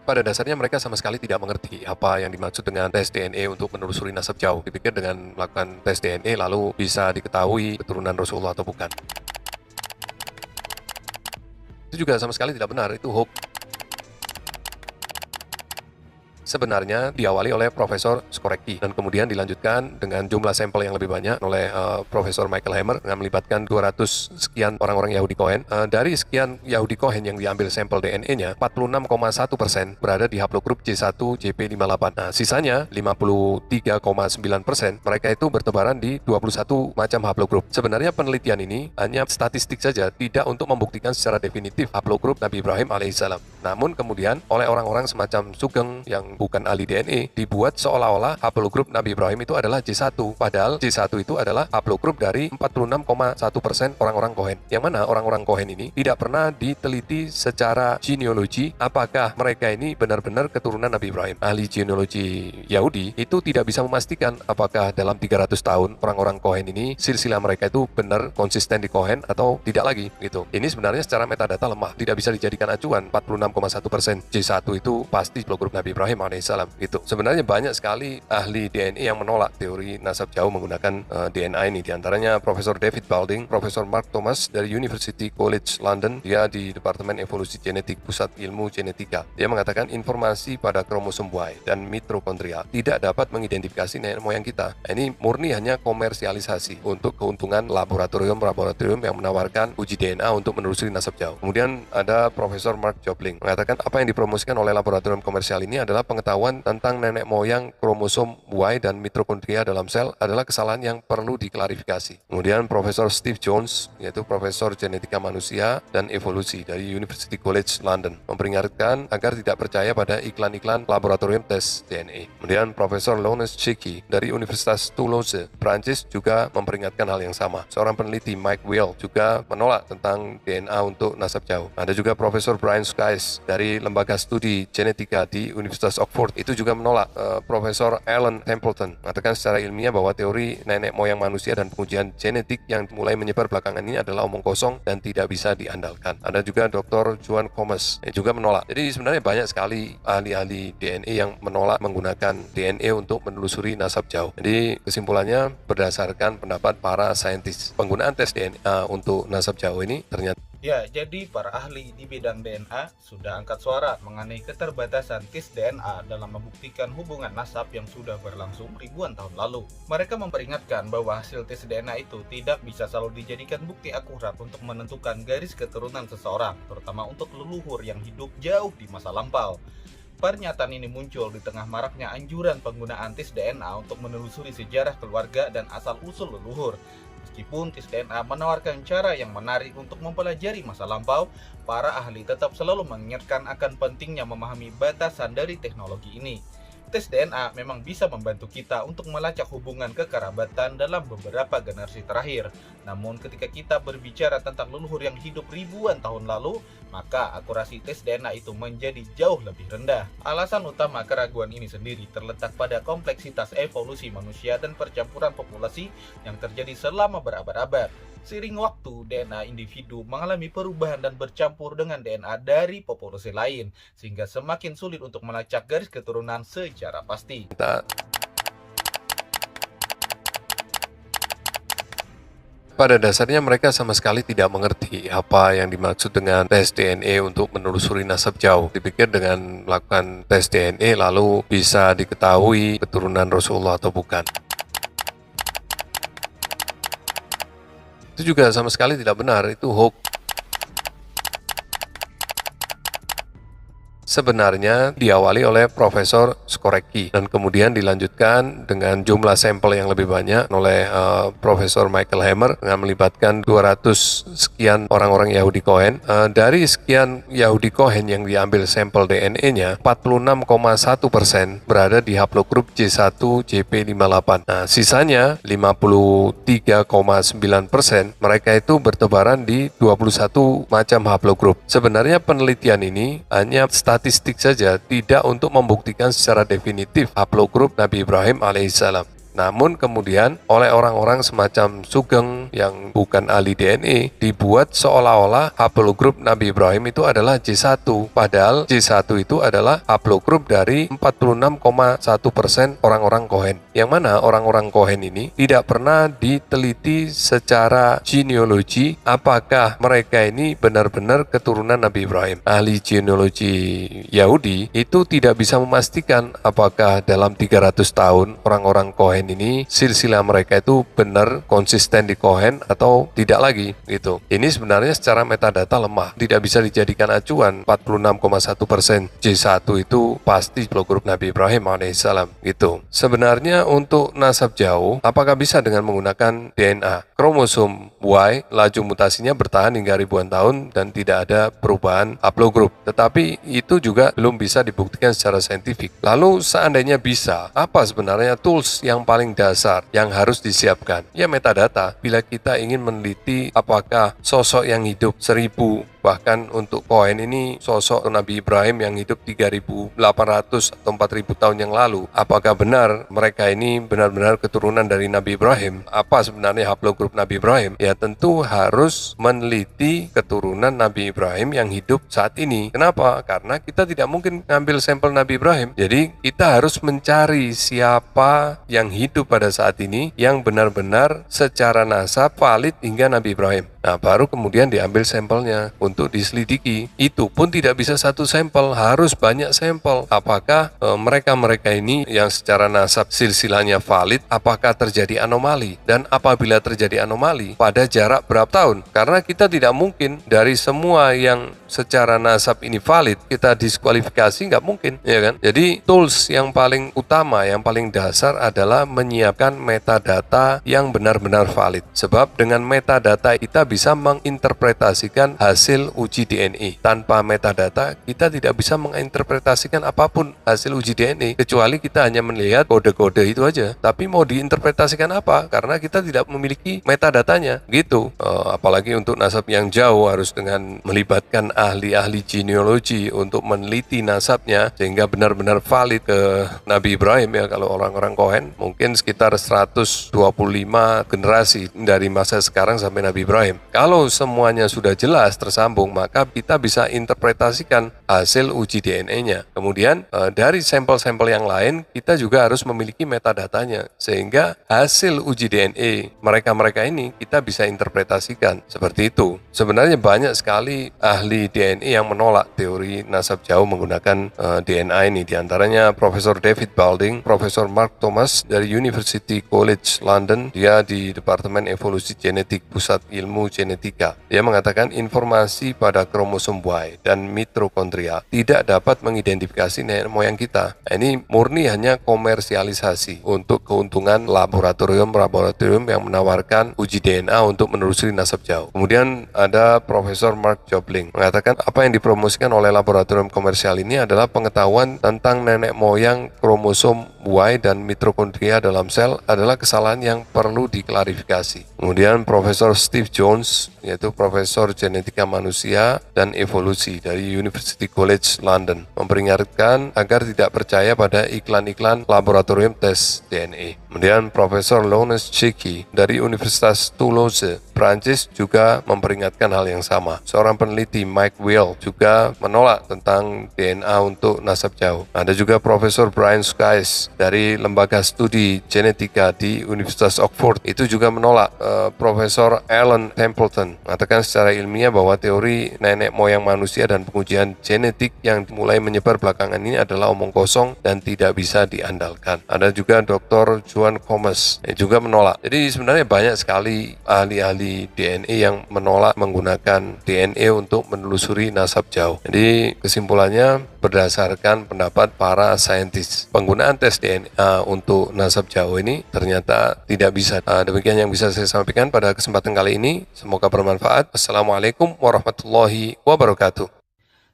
Pada dasarnya mereka sama sekali tidak mengerti apa yang dimaksud dengan tes DNA untuk menelusuri nasab jauh. Dipikir dengan melakukan tes DNA lalu bisa diketahui keturunan Rasulullah atau bukan. Itu juga sama sekali tidak benar, itu hoax. Sebenarnya diawali oleh Profesor Skorecki dan kemudian dilanjutkan dengan jumlah sampel yang lebih banyak oleh Profesor Michael Hammer dengan melibatkan 200 sekian orang-orang Yahudi Cohen. Dari sekian Yahudi Cohen yang diambil sampel DNA-nya, 46,1% berada di haplogrup C1 JP58. Nah, sisanya 53,9% mereka itu bertebaran di 21 macam haplogrup. Sebenarnya penelitian ini hanya statistik saja, tidak untuk membuktikan secara definitif haplogrup Nabi Ibrahim alaihissalam. Namun kemudian oleh orang-orang semacam Sugeng yang bukan ahli DNA dibuat seolah-olah haplogrup Nabi Ibrahim itu adalah J1, padahal J1 itu adalah haplogrup dari 46,1% orang-orang Cohen. Yang mana orang-orang Cohen ini tidak pernah diteliti secara genealogi apakah mereka ini benar-benar keturunan Nabi Ibrahim. Ahli genealogi Yahudi itu tidak bisa memastikan apakah dalam 300 tahun orang-orang Cohen ini silsilah mereka itu benar konsisten di Cohen atau tidak lagi gitu. Ini sebenarnya secara metadata lemah, tidak bisa dijadikan acuan. 46,1% J1 itu pasti haplogrup Nabi Ibrahim alaihissalam gitu. Sebenarnya banyak sekali ahli DNA yang menolak teori nasab jauh menggunakan DNA ini. Di antaranya Profesor David Balding, Profesor Mark Thomas dari University College London, dia di Departemen Evolusi Genetik Pusat Ilmu Genetika. Dia mengatakan informasi pada kromosom Y dan mitokondria tidak dapat mengidentifikasi nenek moyang kita. Ini murni hanya komersialisasi untuk keuntungan laboratorium yang menawarkan uji DNA untuk menelusuri nasab jauh. Kemudian ada Profesor Mark Jobling mengatakan apa yang dipromosikan oleh laboratorium komersial ini adalah pengetahuan tentang nenek moyang kromosom Y dan mitokondria dalam sel adalah kesalahan yang perlu diklarifikasi. Kemudian Profesor Steve Jones, yaitu Profesor Genetika Manusia dan Evolusi dari University College London, memperingatkan agar tidak percaya pada iklan-iklan laboratorium tes DNA. Kemudian Profesor Lawrence Chiki dari Universitas Toulouse, Prancis juga memperingatkan hal yang sama. Seorang peneliti Mike Weil juga menolak tentang DNA untuk nasab jauh. Ada juga Profesor Brian Skies dari Lembaga Studi Genetika di Universitas Oxford itu juga menolak. Profesor Alan Templeton mengatakan secara ilmiah bahwa teori nenek moyang manusia dan pengujian genetik yang mulai menyebar belakangan ini adalah omong kosong dan tidak bisa diandalkan. Ada juga Dr. Joan Comas yang juga menolak. Jadi sebenarnya banyak sekali ahli-ahli DNA yang menolak menggunakan DNA untuk menelusuri nasab jauh. Jadi kesimpulannya berdasarkan pendapat para saintis, penggunaan tes DNA untuk nasab jauh ini ternyata Ya, jadi para ahli di bidang DNA sudah angkat suara mengenai keterbatasan tes DNA dalam membuktikan hubungan nasab yang sudah berlangsung ribuan tahun lalu. Mereka memperingatkan bahwa hasil tes DNA itu tidak bisa selalu dijadikan bukti akurat untuk menentukan garis keturunan seseorang, terutama untuk leluhur yang hidup jauh di masa lampau. Pernyataan ini muncul di tengah maraknya anjuran penggunaan tes DNA untuk menelusuri sejarah keluarga dan asal-usul leluhur. Meskipun tes DNA menawarkan cara yang menarik untuk mempelajari masa lampau, para ahli tetap selalu mengingatkan akan pentingnya memahami batasan dari teknologi ini. Tes DNA memang bisa membantu kita untuk melacak hubungan kekerabatan dalam beberapa generasi terakhir. Namun ketika kita berbicara tentang leluhur yang hidup ribuan tahun lalu, maka akurasi tes DNA itu menjadi jauh lebih rendah. Alasan utama keraguan ini sendiri terletak pada kompleksitas evolusi manusia dan percampuran populasi yang terjadi selama berabad-abad. Seiring waktu, DNA individu mengalami perubahan dan bercampur dengan DNA dari populasi lain, sehingga semakin sulit untuk melacak garis keturunan secara pasti. pada dasarnya mereka sama sekali tidak mengerti apa yang dimaksud dengan tes DNA untuk menelusuri nasab jauh. Dipikir dengan melakukan tes DNA lalu bisa diketahui keturunan Rasulullah atau bukan. Itu juga sama sekali tidak benar, itu hoax. Sebenarnya diawali oleh Profesor Skorecki dan kemudian dilanjutkan dengan jumlah sampel yang lebih banyak oleh Profesor Michael Hammer dengan melibatkan 200 sekian orang-orang Yahudi Cohen. Dari sekian Yahudi Cohen yang diambil sampel DNA-nya, 46,1% berada di haplogrup C1 JP58. Nah, sisanya 53,9% mereka itu bertebaran di 21 macam haplogrup. Sebenarnya penelitian ini hanya statistik saja, tidak untuk membuktikan secara definitif haplogrup Nabi Ibrahim alaihissalam Namun kemudian oleh orang-orang semacam Sugeng yang bukan ahli DNA dibuat seolah-olah haplogrup Nabi Ibrahim itu adalah J1. Padahal J1 itu adalah haplogrup dari 46,1% orang-orang Kohen. Yang mana orang-orang Kohen ini tidak pernah diteliti secara genealogi apakah mereka ini benar-benar keturunan Nabi Ibrahim. Ahli genealogi Yahudi itu tidak bisa memastikan apakah dalam 300 tahun orang-orang Kohen ini silsilah mereka itu benar konsisten di Kohen atau tidak lagi gitu. Ini sebenarnya secara metadata lemah, tidak bisa dijadikan acuan. 46,1% J1 itu pasti haplogrup Nabi Ibrahim alaihissalam gitu. Sebenarnya untuk nasab jauh, apakah bisa dengan menggunakan DNA? Kromosom Y laju mutasinya bertahan hingga ribuan tahun dan tidak ada perubahan haplogrup. Tetapi itu juga belum bisa dibuktikan secara saintifik. Lalu seandainya bisa, apa sebenarnya tools yang paling dasar yang harus disiapkan? Ya metadata. Bila kita ingin meneliti apakah sosok yang hidup 1000 bahkan untuk Kohen ini sosok Nabi Ibrahim yang hidup 3.800 atau 4.000 tahun yang lalu. Apakah benar mereka ini benar-benar keturunan dari Nabi Ibrahim? Apa sebenarnya haplogrup Nabi Ibrahim? Ya tentu harus meneliti keturunan Nabi Ibrahim yang hidup saat ini. Kenapa? Karena kita tidak mungkin ngambil sampel Nabi Ibrahim. Jadi kita harus mencari siapa yang hidup pada saat ini yang benar-benar secara nasab valid hingga Nabi Ibrahim. Nah, baru kemudian diambil sampelnya untuk diselidiki. Itu pun tidak bisa satu sampel, harus banyak sampel. Apakah mereka-mereka ini yang secara nasab silsilahnya valid, apakah terjadi anomali? Dan apabila terjadi anomali, pada jarak berapa tahun? Karena kita tidak mungkin dari semua yang secara nasab ini valid, kita diskualifikasi, nggak mungkin, ya kan? Jadi tools yang paling utama, yang paling dasar adalah menyiapkan metadata yang benar-benar valid. Sebab dengan metadata kita bisa menginterpretasikan hasil uji DNA. Tanpa metadata, kita tidak bisa menginterpretasikan apapun hasil uji DNA, kecuali kita hanya melihat kode-kode itu aja. Tapi mau diinterpretasikan apa? Karena kita tidak memiliki metadatanya, gitu. Apalagi untuk nasab yang jauh harus dengan melibatkan ahli-ahli genealogi untuk meneliti nasabnya sehingga benar-benar valid ke Nabi Ibrahim ya. Kalau orang-orang Kohen mungkin sekitar 125 generasi dari masa sekarang sampai Nabi Ibrahim. Kalau semuanya sudah jelas tersambung, maka kita bisa interpretasikan hasil uji DNA-nya. Kemudian dari sampel-sampel yang lain kita juga harus memiliki metadatanya sehingga hasil uji DNA mereka-mereka ini kita bisa interpretasikan seperti itu. Sebenarnya banyak sekali ahli DNA yang menolak teori nasab jauh menggunakan DNA ini. Di antaranya Profesor David Balding, Profesor Mark Thomas dari University College London, dia di Departemen Evolusi Genetik Pusat Ilmu Genetika. Dia mengatakan informasi pada kromosom Y dan mitokondria tidak dapat mengidentifikasi nenek moyang kita. Ini murni hanya komersialisasi untuk keuntungan laboratorium yang menawarkan uji DNA untuk menelusuri nasab jauh. Kemudian ada Profesor Mark Jobling mengatakan apa yang dipromosikan oleh laboratorium komersial ini adalah pengetahuan tentang nenek moyang kromosom Y dan mitokondria dalam sel adalah kesalahan yang perlu diklarifikasi. Kemudian Profesor Steve Jones, yaitu Profesor Genetika Manusia dan Evolusi dari University College London, memperingatkan agar tidak percaya pada iklan-iklan laboratorium tes DNA. Kemudian Profesor Lawrence Cheeky dari Universitas Toulouse, Prancis juga memperingatkan hal yang sama. Seorang peneliti Mike Weil juga menolak tentang DNA untuk nasab jauh. Ada juga Profesor Brian Skies dari Lembaga Studi Genetika di Universitas Oxford, itu juga menolak. Profesor Alan Templeton mengatakan secara ilmiah bahwa teori nenek moyang manusia dan pengujian genetik yang mulai menyebar belakangan ini adalah omong kosong dan tidak bisa diandalkan. Ada juga Dr. Joan Thomas yang juga menolak. Jadi sebenarnya banyak sekali ahli-ahli DNA yang menolak menggunakan DNA untuk menelusuri nasab jauh. Jadi kesimpulannya berdasarkan pendapat para saintis, penggunaan tes DNA untuk nasab jauh ini ternyata tidak bisa. Demikian yang bisa saya sampaikan pada kesempatan kali ini. Semoga bermanfaat. Assalamualaikum warahmatullahi wabarakatuh.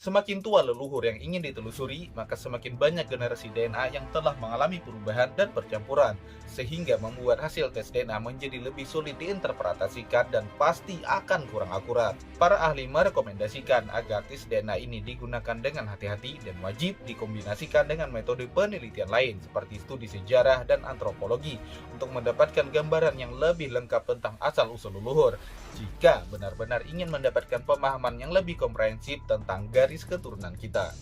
Semakin tua leluhur yang ingin ditelusuri, maka semakin banyak generasi DNA yang telah mengalami perubahan dan percampuran, sehingga membuat hasil tes DNA menjadi lebih sulit diinterpretasikan dan pasti akan kurang akurat. Para ahli merekomendasikan agar tes DNA ini digunakan dengan hati-hati dan wajib dikombinasikan dengan metode penelitian lain seperti studi sejarah dan antropologi untuk mendapatkan gambaran yang lebih lengkap tentang asal-usul leluhur, jika benar-benar ingin mendapatkan pemahaman yang lebih komprehensif tentang garis keturunan kita.